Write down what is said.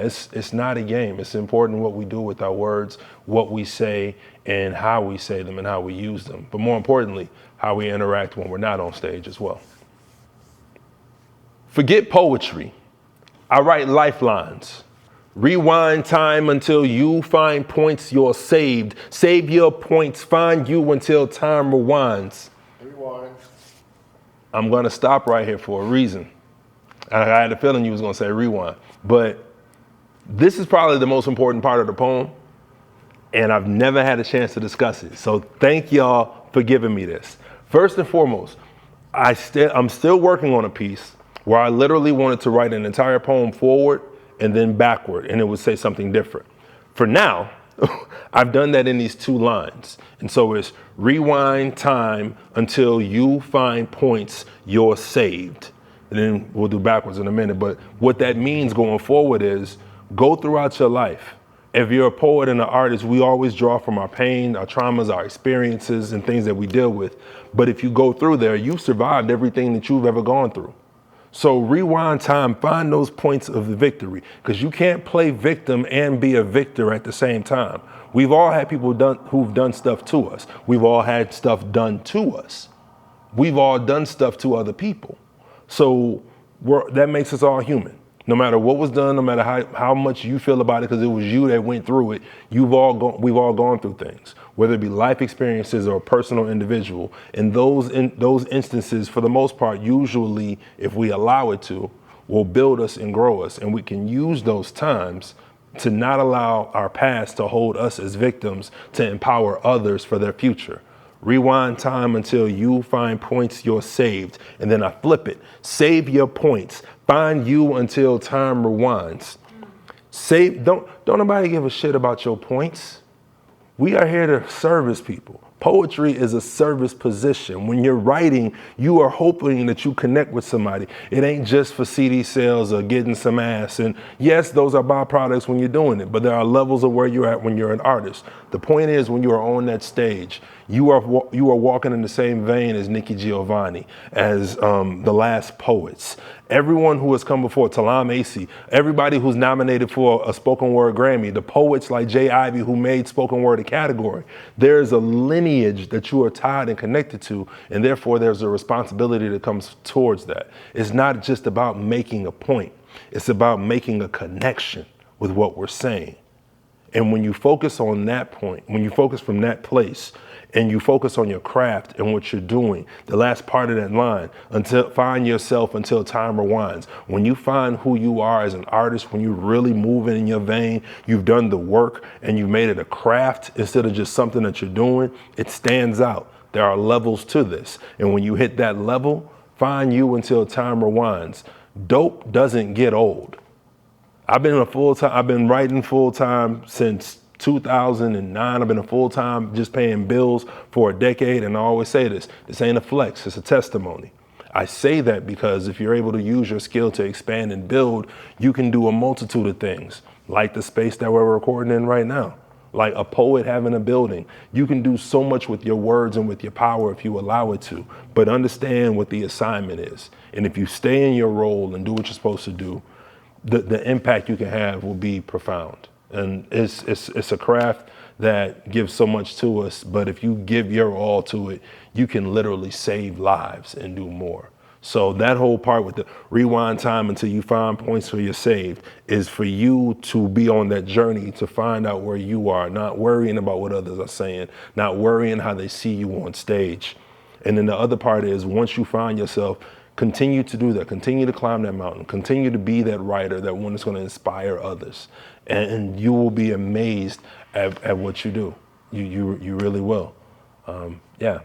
It's not a game. It's important what we do with our words, what we say, and how we say them and how we use them. But more importantly, how we interact when we're not on stage as well. Forget poetry. I write lifelines. Rewind time until you find points you're saved. Save your points, find you until time rewinds. Rewind. I'm gonna stop right here for a reason. I had a feeling you was gonna say rewind, but this is probably the most important part of the poem, and I've never had a chance to discuss it. So thank y'all for giving me this. First and foremost, I'm still working on a piece where I literally wanted to write an entire poem forward and then backward, and it would say something different. For now, I've done that in these 2 lines. And so it's rewind time until you find points you're saved. And then we'll do backwards in a minute. But what that means going forward is go throughout your life. If you're a poet and an artist, we always draw from our pain, our traumas, our experiences, and things that we deal with. But if you go through there, you've survived everything that you've ever gone through. So rewind time, find those points of victory, because you can't play victim and be a victor at the same time. We've all had people who've done stuff to us. We've all had stuff done to us. We've all done stuff to other people. So that makes us all human. No matter what was done, no matter how much you feel about it, because it was you that went through it, we've all gone through things, whether it be life experiences or personal, individual. And those instances, for the most part, usually, if we allow it to, will build us and grow us. And we can use those times to not allow our past to hold us as victims, to empower others for their future. Rewind time until you find points you're saved. And then I flip it. Save your points. Find you until time rewinds. Don't nobody give a shit about your points. We are here to service people. Poetry is a service position. When you're writing, you are hoping that you connect with somebody. It ain't just for CD sales or getting some ass. And yes, those are byproducts when you're doing it, but there are levels of where you're at when you're an artist. The point is, when you are on that stage, you are walking in the same vein as Nikki Giovanni, as the last poets. Everyone who has come before, Talam Acey, everybody who's nominated for a spoken word Grammy, the poets like Jay Ivy who made spoken word a category. There's a lineage that you are tied and connected to, and therefore there's a responsibility that comes towards that. It's not just about making a point. It's about making a connection with what we're saying. And when you focus on that point, when you focus from that place, and you focus on your craft and what you're doing, the last part of that line, find yourself until time rewinds. When you find who you are as an artist, when you're really moving in your vein, you've done the work and you've made it a craft instead of just something that you're doing, it stands out. There are levels to this. And when you hit that level, find you until time rewinds. Dope doesn't get old. I've been writing full time since 2009. I've been a full-time just paying bills for a decade. And I always say this ain't a flex, it's a testimony. I say that because if you're able to use your skill to expand and build, you can do a multitude of things, like the space that we're recording in right now, like a poet having a building. You can do so much with your words and with your power if you allow it to, but understand what the assignment is. And if you stay in your role and do what you're supposed to do, the impact you can have will be profound. And it's a craft that gives so much to us, but if you give your all to it, you can literally save lives and do more. So that whole part with the rewind time until you find points where you're saved is for you to be on that journey to find out where you are, not worrying about what others are saying, not worrying how they see you on stage. And then the other part is, once you find yourself, continue to do that, continue to climb that mountain, continue to be that writer, that one that's going to inspire others. And you will be amazed at what you do. You really will. Yeah.